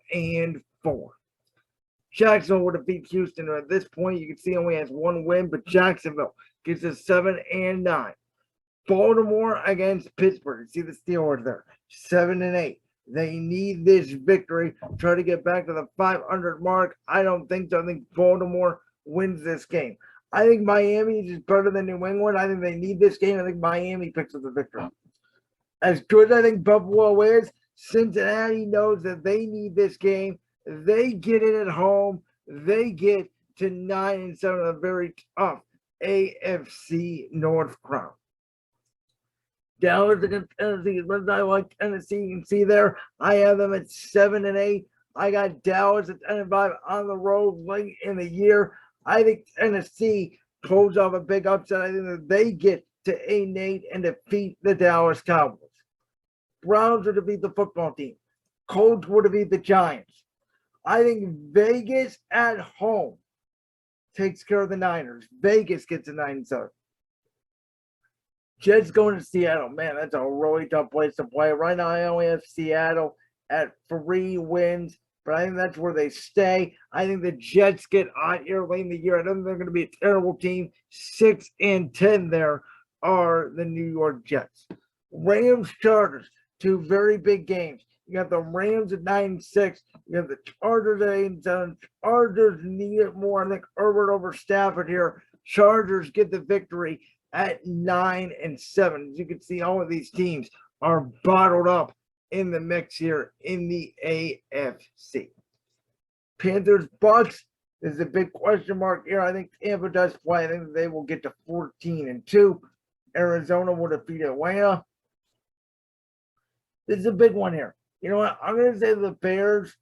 Jacksonville will defeat Houston. At this point, you can see only has 1 win, but Jacksonville gets a 7-9. Baltimore against Pittsburgh. See the Steelers there, 7-8. They need this victory, try to get back to the 500 mark. I don't think so. I think Baltimore wins this game. I think Miami is better than New England. I think they need this game. I think Miami picks up the victory. As good as I think Buffalo is, Cincinnati knows that they need this game. They get it at home. They get to 9-7 in a very tough AFC North crowd. Dallas against Tennessee. As much as I like Tennessee, you can see there, I have them at 7-8. I got Dallas at 10-5 on the road late in the year. I think Tennessee pulls off a big upset. I think that they get to 8-8 and defeat the Dallas Cowboys. Browns will defeat the football team. Colts will defeat the Giants. I think Vegas at home takes care of the Niners. Vegas gets a 9-7. Jets going to Seattle. Man, that's a really tough place to play. Right now, I only have Seattle at 3 wins, but I think that's where they stay. I think the Jets get hot here late in the year. I don't think they're going to be a terrible team. 6-10 there are the New York Jets. Rams, Chargers, 2 very big games. You got the Rams at 9-6. You have the Chargers at 8-7. Chargers need it more. I think Herbert over Stafford here. Chargers get the victory at 9-7. As you can see, all of these teams are bottled up in the mix here in the AFC. Panthers, Bucks. This is a big question mark here. I think Tampa does play. I think they will get to 14-2. Arizona will defeat Atlanta. This is a big one here. You know what? I'm going to say the Bears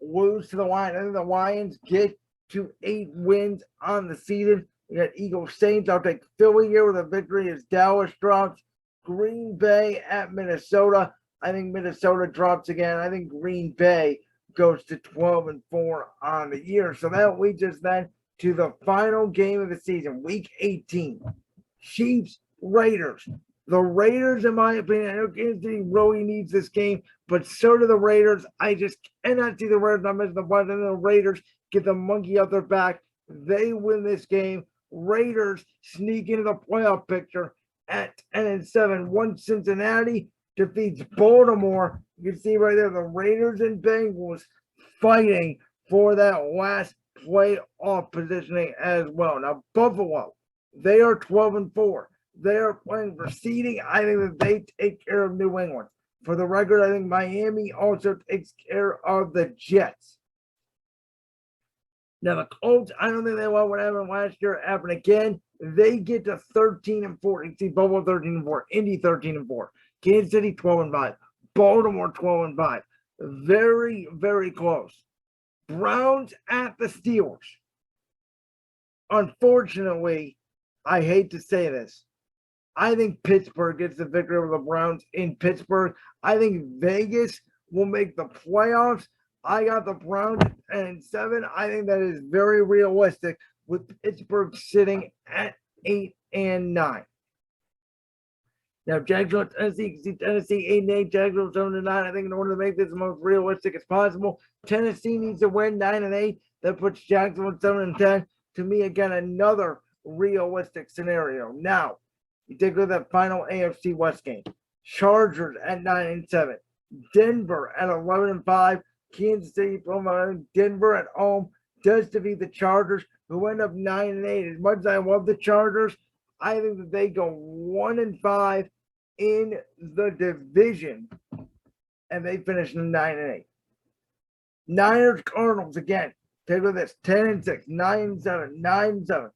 lose to the Lions. I think the Lions get to 8 wins on the season. We got Eagles Saints. I'll take Philly here with a victory as Dallas drops. Green Bay at Minnesota. I think Minnesota drops again. I think Green Bay goes to 12-4 on the year. So that leads us then to the final game of the season, Week 18. Chiefs, Raiders. The Raiders, in my opinion, I know Kansas City really needs this game, but so do the Raiders. I just cannot see the Raiders not missing the point. And the Raiders get the monkey off their back. They win this game. Raiders sneak into the playoff picture at 10-7. Once Cincinnati defeats Baltimore, you can see right there the Raiders and Bengals fighting for that last playoff positioning as well. Now, Buffalo, they are 12-4. They are playing for seeding. I think that they take care of New England. For the record, I think Miami also takes care of the Jets. Now, the Colts, I don't think they want what happened last year happen again. They get to 13-4. You see Buffalo 13-4, Indy 13-4, Kansas City 12-5, Baltimore 12-5. Very, very close. Browns at the Steelers. Unfortunately, I hate to say this, I think Pittsburgh gets the victory over the Browns in Pittsburgh. I think Vegas will make the playoffs. I got the Browns at 7. I think that is very realistic with Pittsburgh sitting at 8-9. Now, Jacksonville, Tennessee 8-8, Jacksonville 7-9. I think in order to make this the most realistic as possible, Tennessee needs to win 9-8. That puts Jacksonville 7-10. To me, again, another realistic scenario. Now, you take a look at that final AFC West game. Chargers at 9-7. Denver at 11-5. Kansas City, Denver at home does defeat the Chargers, who end up 9-8. As much as I love the Chargers, I think that they go 1-5 in the division, and they finish 9-8. Niners, Cardinals again. Take a look at this: 10-6, 9-7, 9-7.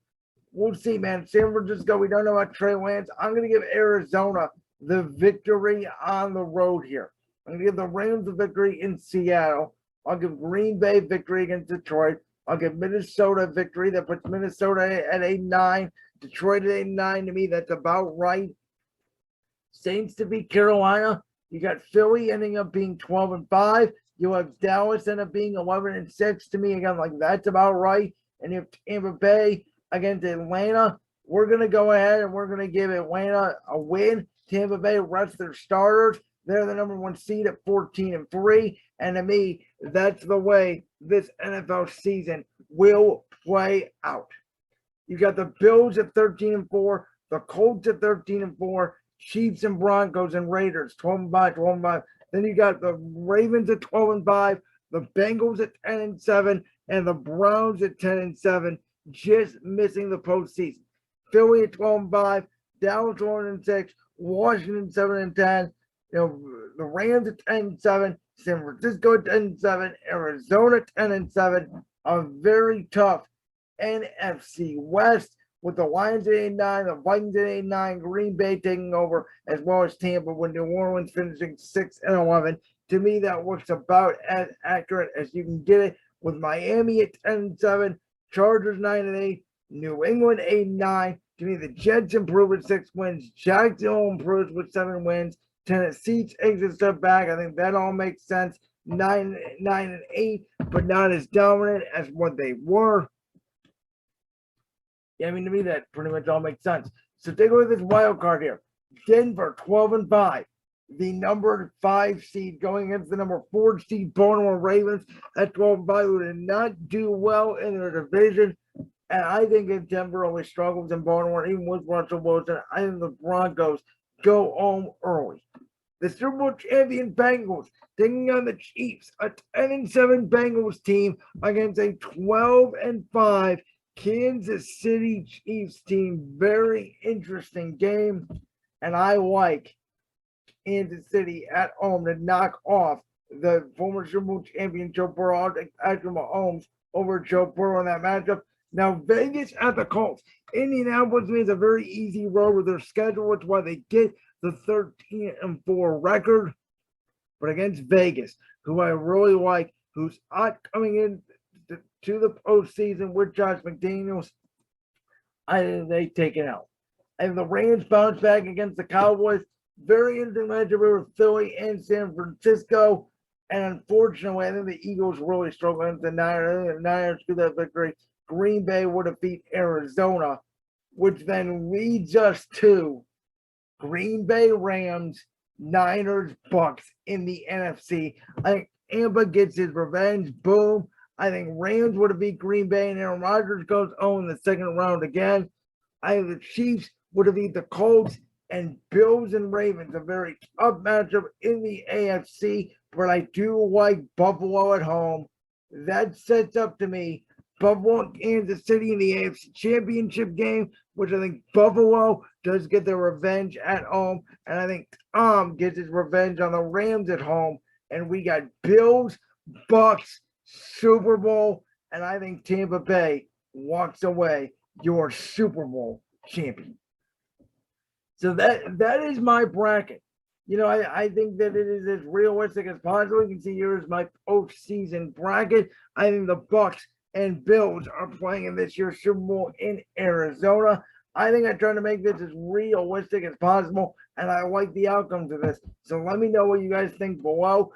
We'll see, man. San Francisco, we don't know about Trey Lance. I'm going to give Arizona the victory on the road here. I'm going to give the Rams the victory in Seattle. I'll give Green Bay victory against Detroit. I'll give Minnesota victory. That puts Minnesota at 8-9. Detroit at 8-9. To me, that's about right. Saints to beat Carolina. You got Philly ending up being 12-5. You have Dallas end up being 11-6. To me, again, like that's about right. And if Tampa Bay against Atlanta, we're going to go ahead and we're going to give Atlanta a win. Tampa Bay rests their starters. They're the number 1 seed at 14-3. And to me, that's the way this NFL season will play out. You got the Bills at 13-4, the Colts at 13-4, Chiefs and Broncos and Raiders 12-5, 12-5. Then you got the Ravens at 12-5, the Bengals at 10-7, and the Browns at 10-7. Just missing the postseason. Philly at 12-5, Dallas 11-6, Washington 7-10, the Rams at 10-7, San Francisco at 10-7, Arizona 10-7. A very tough NFC West with the Lions at 8-9, the Vikings at 8-9, Green Bay taking over, as well as Tampa, with New Orleans finishing 6-11. To me, that looks about as accurate as you can get it, with Miami at 10-7. Chargers 9-8, New England 8-9. To me, the Jets improve with 6 wins. Jacksonville improves with 7 wins. Tennessee takes a step back. I think that all makes sense. 9-8, but not as dominant as what they were. Yeah, I mean, to me, that pretty much all makes sense. So take a look at this wild card here. Denver 12-5. The number 5 seed going against the number 4 seed Baltimore Ravens at 12-5, who did not do well in their division. And I think if Denver always struggles in Baltimore, even with Russell Wilson, I think the Broncos go home early. The Super Bowl champion Bengals taking on the Chiefs, a 10-7 Bengals team against a 12-5 Kansas City Chiefs team. Very interesting game, and I like Kansas City at home to knock off the former Super Bowl champion Joe Burrow. I'll take Patrick Mahomes over Joe Burrow in that matchup. Now, Vegas at the Colts. Indianapolis means a very easy road with their schedule, which is why they get the 13-4 record. But against Vegas, who I really like, who's not coming in to the postseason with Josh McDaniels, I think they take it out. And the Rams bounce back against the Cowboys. Very interesting matchup with Philly and San Francisco. And unfortunately, I think the Eagles really struggle against the Niners. The Niners do that victory. Green Bay would defeat Arizona, which then leads us to Green Bay Rams, Niners, Bucks in the NFC. I think Tampa gets his revenge. Boom. I think Rams would have beat Green Bay, and Aaron Rodgers goes in the second round again. I think the Chiefs would have beat the Colts, and Bills and Ravens, a very tough matchup in the AFC, but I do like Buffalo at home. That sets up to me Buffalo and Kansas City in the AFC Championship game, which I think Buffalo does get their revenge at home, and I think Tom gets his revenge on the Rams at home, and we got Bills, Bucks, Super Bowl, and I think Tampa Bay walks away your Super Bowl champion. So that is my bracket. I think that it is as realistic as possible. You can see here is my postseason bracket. I think the Bucks and Bills are playing in this year's Super Bowl in Arizona. I think I try to make this as realistic as possible, and I like the outcomes of this. So let me know what you guys think below.